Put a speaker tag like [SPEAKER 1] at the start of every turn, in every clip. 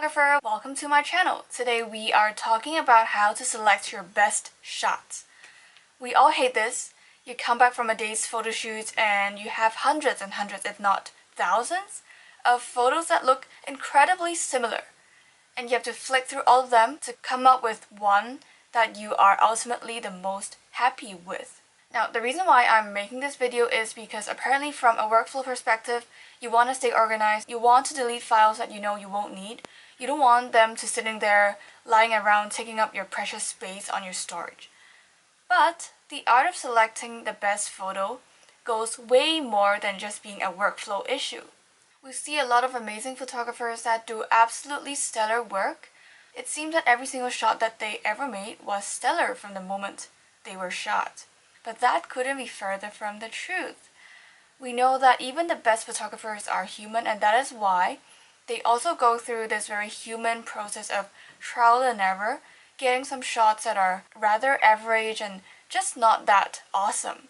[SPEAKER 1] photographer, welcome to my channel. Today we are talking about how to select your best shots. We all hate this. You come back from a day's photo shoot and you have hundreds and hundreds, if not thousands, of photos that look incredibly similar. And you have to flick through all of them to come up with one that you are ultimately the most happy with. Now, the reason why I'm making this video is because apparently from a workflow perspective, you want to stay organized, you want to delete files that you know you won't need. You don't want them to sitting there, lying around, taking up your precious space on your storage. But the art of selecting the best photo goes way more than just being a workflow issue. We see a lot of amazing photographers that do absolutely stellar work. It seems that every single shot that they ever made was stellar from the moment they were shot. But that couldn't be further from the truth. We know that even the best photographers are human, and that is why they also go through this very human process of trial and error, getting some shots that are rather average and just not that awesome.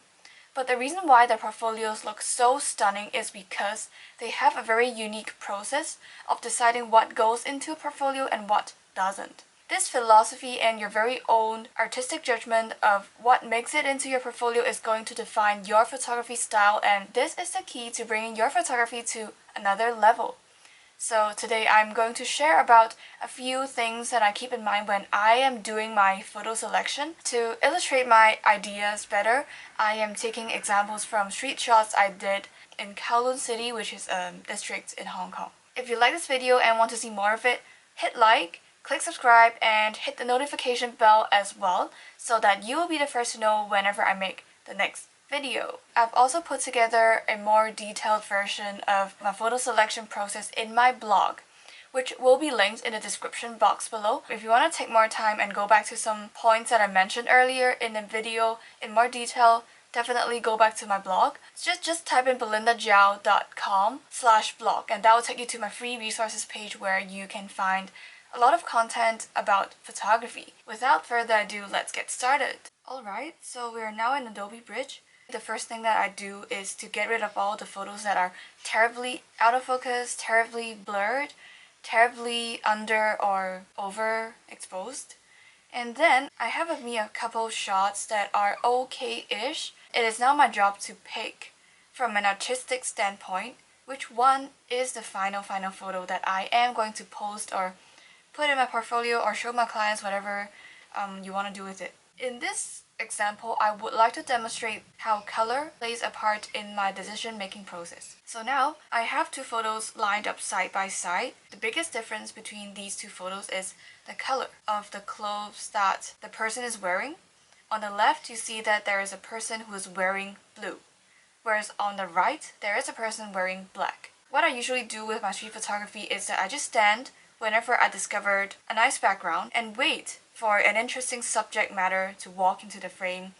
[SPEAKER 1] But the reason why their portfolios look so stunning is because they have a very unique process of deciding what goes into a portfolio and what doesn't. This philosophy and your very own artistic judgment of what makes it into your portfolio is going to define your photography style, and this is the key to bringing your photography to another level. So today I'm going to share about a few things that I keep in mind when I am doing my photo selection. To illustrate my ideas better, I am taking examples from street shots I did in Kowloon City, which is a district in Hong Kong. If you like this video and want to see more of it, hit like, click subscribe, and hit the notification bell as well so that you will be the first to know whenever I make the next video. I've also put together a more detailed version of my photo selection process in my blog, which will be linked in the description box below. If you want to take more time and go back to some points that I mentioned earlier in the video in more detail, definitely go back to my blog. Just type in belindajiao.com/blog and that will take you to my free resources page where you can find a lot of content about photography. Without further ado, let's get started. Alright, so we are now in Adobe Bridge. The first thing that I do is to get rid of all the photos that are terribly out of focus, terribly blurred, terribly under or overexposed. And then I have of me a couple shots that are okay-ish. It is now my job to pick from an artistic standpoint which one is the final photo that I am going to post or put in my portfolio or show my clients, whatever you want to do with it. In this example, I would like to demonstrate how color plays a part in my decision-making process. So now, I have two photos lined up side by side. The biggest difference between these two photos is the color of the clothes that the person is wearing. On the left, you see that there is a person who is wearing blue, whereas on the right, there is a person wearing black. What I usually do with my street photography is that I just stand whenever I discovered a nice background and wait for an interesting subject matter to walk into the frame.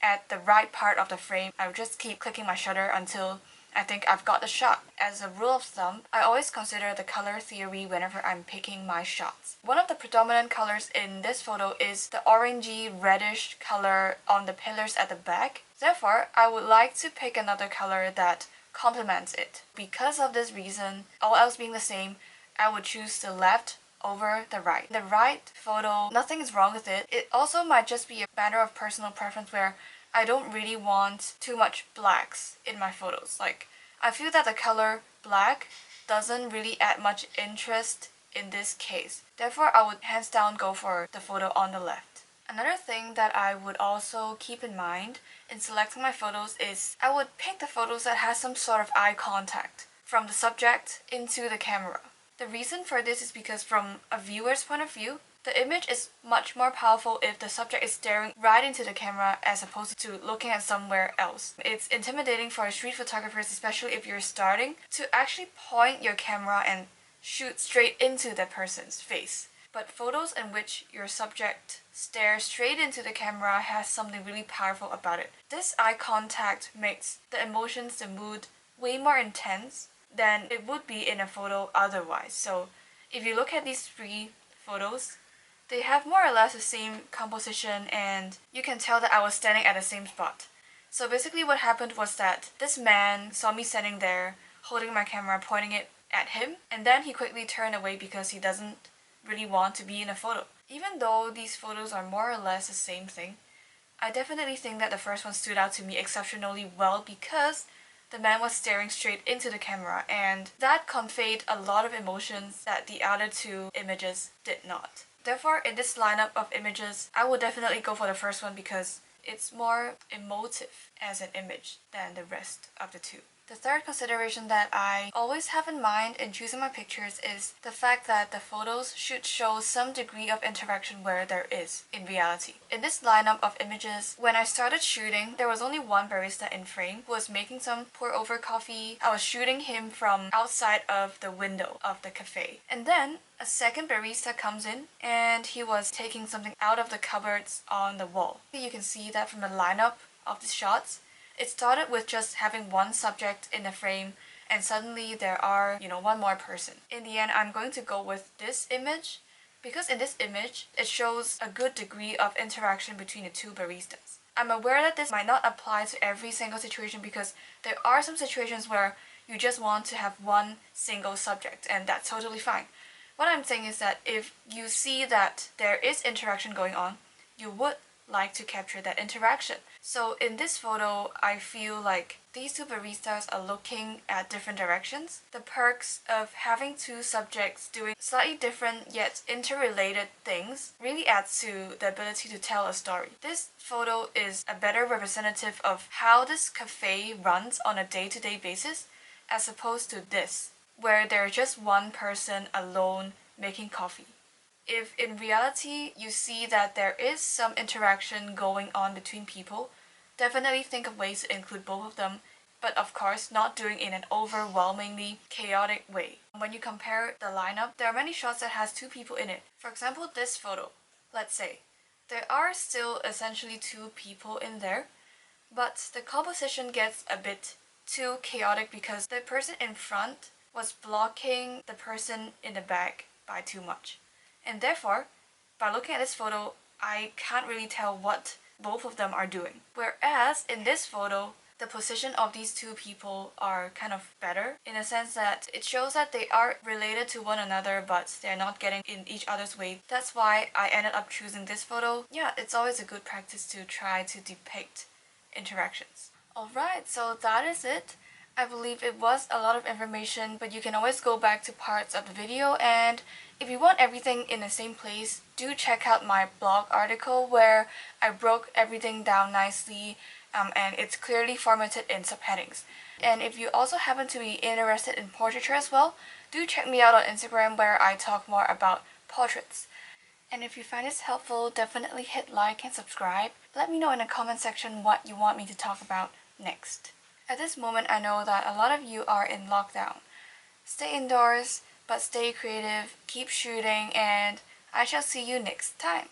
[SPEAKER 1] At the right part of the frame, I will just keep clicking my shutter until I think I've got the shot. As a rule of thumb, I always consider the color theory whenever I'm picking my shots. One of the predominant colors in this photo is the orangey reddish color on the pillars at the back. Therefore, I would like to pick another color that complements it. Because of this reason, all else being the same, I would choose the left over the right. The right photo, nothing is wrong with it. It also might just be a matter of personal preference where I don't really want too much blacks in my photos. Like, I feel that the color black doesn't really add much interest in this case. Therefore, I would hands down go for the photo on the left. Another thing that I would also keep in mind in selecting my photos is I would pick the photos that has some sort of eye contact from the subject into the camera. The reason for this is because from a viewer's point of view, the image is much more powerful if the subject is staring right into the camera as opposed to looking at somewhere else. It's intimidating for street photographers, especially if you're starting, to actually point your camera and shoot straight into the person's face. But photos in which your subject stares straight into the camera has something really powerful about it. This eye contact makes the emotions, the mood, way more intense than it would be in a photo otherwise. So if you look at these three photos, they have more or less the same composition and you can tell that I was standing at the same spot. So basically what happened was that this man saw me standing there holding my camera, pointing it at him, and then he quickly turned away because he doesn't really want to be in a photo. Even though these photos are more or less the same thing, I definitely think that the first one stood out to me exceptionally well because the man was staring straight into the camera, and that conveyed a lot of emotions that the other two images did not. Therefore, in this lineup of images, I would definitely go for the first one because it's more emotive as an image than the rest of the two. The third consideration that I always have in mind in choosing my pictures is the fact that the photos should show some degree of interaction where there is in reality. In this lineup of images, when I started shooting, there was only one barista in frame who was making some pour-over coffee. I was shooting him from outside of the window of the cafe. And then a second barista comes in and he was taking something out of the cupboards on the wall. You can see that from the lineup of the shots. It started with just having one subject in the frame, and suddenly there are, one more person. In the end, I'm going to go with this image because in this image, it shows a good degree of interaction between the two baristas. I'm aware that this might not apply to every single situation because there are some situations where you just want to have one single subject, and that's totally fine. What I'm saying is that if you see that there is interaction going on, you would like to capture that interaction. So in this photo, I feel like these two baristas are looking at different directions. The perks of having two subjects doing slightly different yet interrelated things really adds to the ability to tell a story. This photo is a better representative of how this cafe runs on a day-to-day basis as opposed to this, where there's just one person alone making coffee. If in reality you see that there is some interaction going on between people, definitely think of ways to include both of them, but of course not doing it in an overwhelmingly chaotic way. When you compare the lineup, there are many shots that has two people in it. For example, this photo, let's say. There are still essentially two people in there, but the composition gets a bit too chaotic because the person in front was blocking the person in the back by too much. And therefore, by looking at this photo, I can't really tell what both of them are doing. Whereas in this photo, the position of these two people are kind of better in a sense that it shows that they are related to one another but they're not getting in each other's way. That's why I ended up choosing this photo. Yeah, it's always a good practice to try to depict interactions. Alright, so that is it. I believe it was a lot of information, but you can always go back to parts of the video, and if you want everything in the same place, do check out my blog article where I broke everything down nicely and it's clearly formatted in subheadings. And if you also happen to be interested in portraiture as well, do check me out on Instagram where I talk more about portraits. And if you find this helpful, definitely hit like and subscribe. Let me know in the comment section what you want me to talk about next. At this moment, I know that a lot of you are in lockdown. Stay indoors, but stay creative, keep shooting, and I shall see you next time.